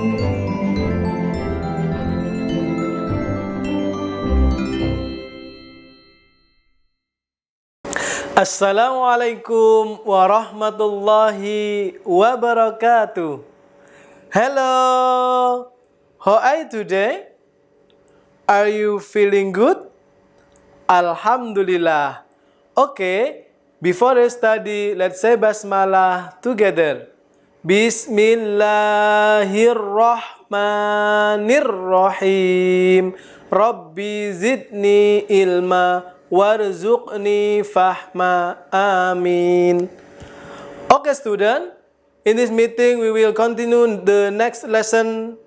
Assalamualaikum warahmatullahi wabarakatuh. Hello, how are you today? Are you feeling good? Alhamdulillah. Okay, before I study, let's say basmalah together. Bismillahirrahmanirrahim. Rabbi zidni ilma warzuqni fahma. Amin. Okay, student. In this meeting, we will continue the next lesson.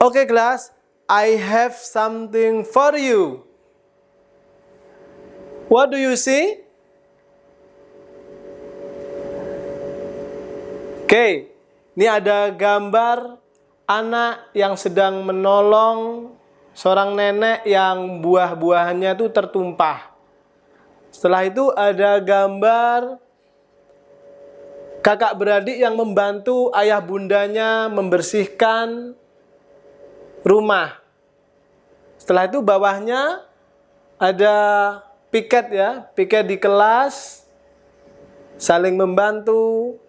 Okay, class. I have something for you. What do you see? Okay. Ini ada gambar anak yang sedang menolong seorang nenek yang buah-buahannya itu tertumpah. Setelah itu ada gambar kakak beradik yang membantu ayah bundanya membersihkan rumah. Setelah itu bawahnya ada piket ya, piket di kelas, saling membantu.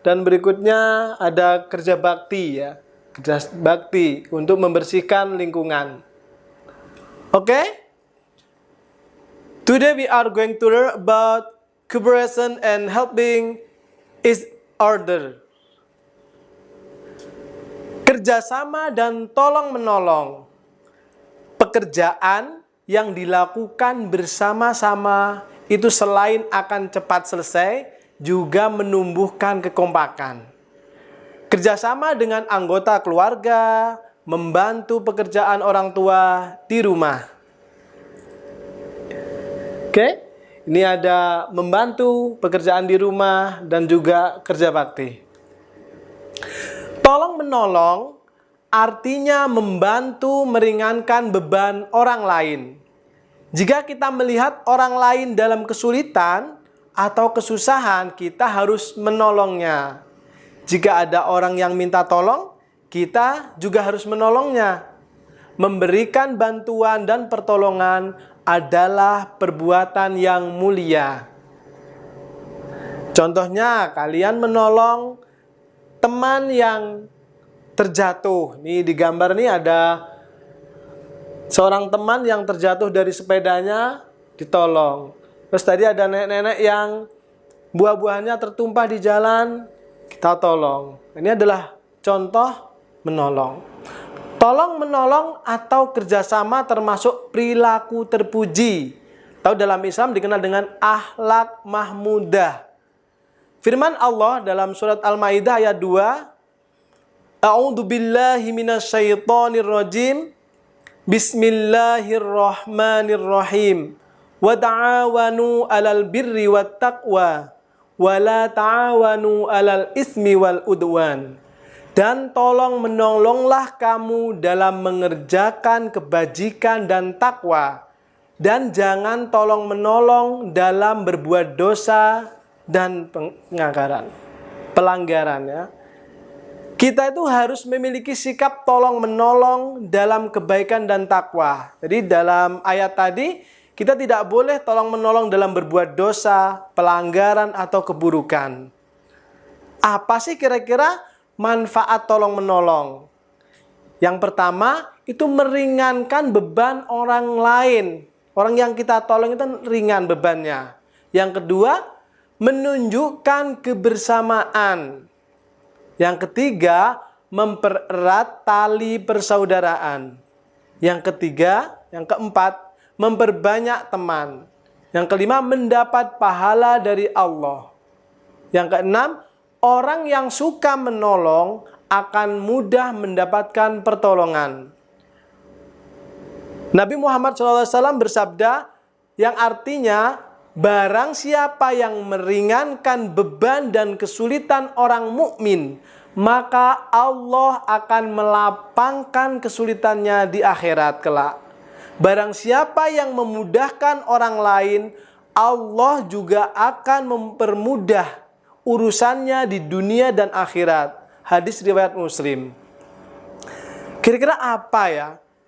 Dan berikutnya ada kerja bakti ya, kerja bakti untuk membersihkan lingkungan. Okay? Today we are going to learn about cooperation and helping each other. Kerjasama dan tolong menolong. Pekerjaan yang dilakukan bersama-sama itu selain akan cepat selesai, juga menumbuhkan kekompakan. Kerjasama dengan anggota keluarga, membantu pekerjaan orang tua di rumah. Oke, ini ada membantu pekerjaan di rumah dan juga kerja bakti. Tolong menolong artinya membantu meringankan beban orang lain. Jika kita melihat orang lain dalam kesulitan atau kesusahan, kita harus menolongnya. Jika ada orang yang minta tolong, kita juga harus menolongnya. Memberikan bantuan dan pertolongan adalah perbuatan yang mulia. Contohnya, kalian menolong teman yang terjatuh. Nih di gambar ini ada seorang teman yang terjatuh dari sepedanya, ditolong. Terus tadi ada nenek-nenek yang buah-buahannya tertumpah di jalan, kita tolong. Ini adalah contoh menolong. Tolong menolong atau kerjasama termasuk perilaku terpuji. Atau dalam Islam dikenal dengan akhlak mahmudah. Firman Allah dalam surat Al-Maidah ayat 2, A'udzu billahi minasyaitonir rajim. Bismillahirrahmanirrahim. Wa ta'awanu 'alal birri wat taqwa wa la ta'awanu 'alal ismi wal udwan. Dan tolong menolonglah kamu dalam mengerjakan kebajikan dan takwa, dan jangan tolong menolong dalam berbuat dosa dan pelanggaran ya. Kita itu harus memiliki sikap tolong menolong dalam kebaikan dan takwa. Jadi dalam ayat tadi kita tidak boleh tolong menolong dalam berbuat dosa, pelanggaran, atau keburukan. Apa sih kira-kira manfaat tolong menolong? Yang pertama, itu meringankan beban orang lain. Orang yang kita tolong itu ringan bebannya. Yang kedua, menunjukkan kebersamaan. Yang ketiga, mempererat tali persaudaraan. Yang ketiga, yang keempat, memperbanyak teman. Yang kelima, mendapat pahala dari Allah. Yang keenam, orang yang suka menolong akan mudah mendapatkan pertolongan. Nabi Muhammad SAW bersabda yang artinya, barang siapa yang meringankan beban dan kesulitan orang mukmin, maka Allah akan melapangkan kesulitannya di akhirat kelak. Barang siapa yang memudahkan orang lain, Allah juga akan mempermudah urusannya di dunia dan akhirat. hadis riwayat Muslim. Kira-kira apa ya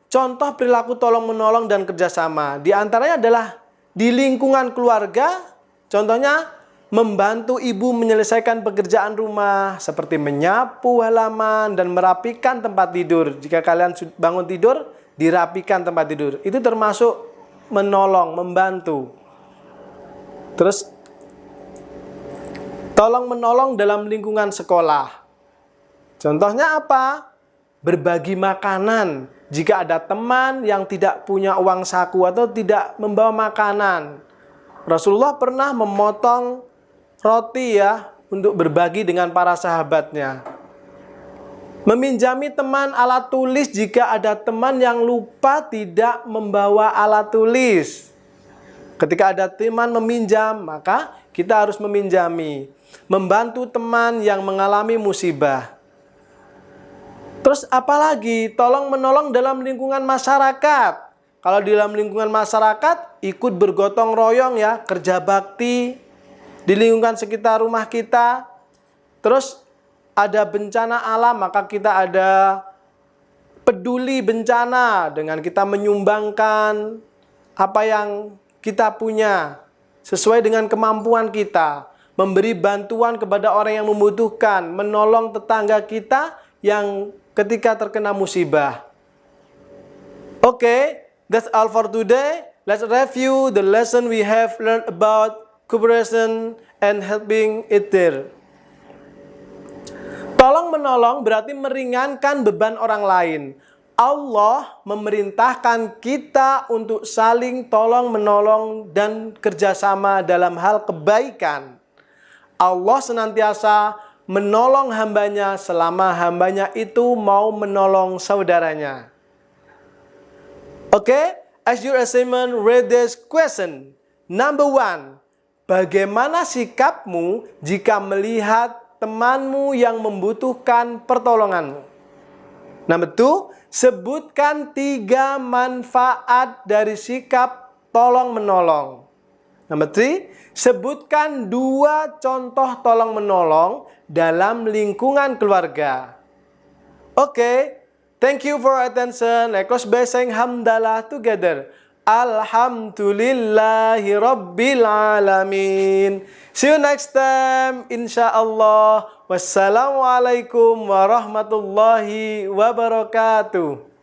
contoh perilaku tolong-menolong dan kerjasama? Di antaranya adalah di lingkungan keluarga, contohnya membantu ibu menyelesaikan pekerjaan rumah seperti menyapu halaman dan merapikan tempat tidur. Jika kalian bangun tidur, dirapikan tempat tidur. Itu termasuk menolong, membantu. Terus tolong-menolong dalam lingkungan sekolah. Contohnya apa? Berbagi makanan. Jika ada teman yang tidak punya uang saku atau tidak membawa makanan, Rasulullah pernah memotong roti ya untuk berbagi dengan para sahabatnya. Meminjami teman alat tulis jika ada teman yang lupa tidak membawa alat tulis. Ketika ada teman meminjam, maka kita harus meminjami. Membantu teman yang mengalami musibah. Terus apalagi tolong menolong dalam lingkungan masyarakat. Kalau di dalam lingkungan masyarakat ikut bergotong royong ya, kerja bakti di lingkungan sekitar rumah kita. Terus ada bencana alam, maka kita ada peduli bencana dengan kita menyumbangkan apa yang kita punya sesuai dengan kemampuan kita, memberi bantuan kepada orang yang membutuhkan, menolong tetangga kita yang ketika terkena musibah. Oke, that's all for today. Let's review the lesson we have learned about cooperation and helping each. Tolong menolong berarti meringankan beban orang lain. Allah memerintahkan kita untuk saling tolong menolong dan kerjasama dalam hal kebaikan. Allah senantiasa menolong hambanya selama hambanya itu mau menolong saudaranya. Oke, as your assignment, read this question. Number 1. Bagaimana sikapmu jika melihat temanmu yang membutuhkan pertolonganmu? Number 2, sebutkan 3 manfaat dari sikap tolong-menolong. Number 3, sebutkan 2 contoh tolong-menolong dalam lingkungan keluarga. Okay, thank you for attention. Let's close by saying hamdalah together. Alhamdulillahi Rabbil Alamin. See you next time, insyaallah. Wassalamualaikum warahmatullahi wabarakatuh.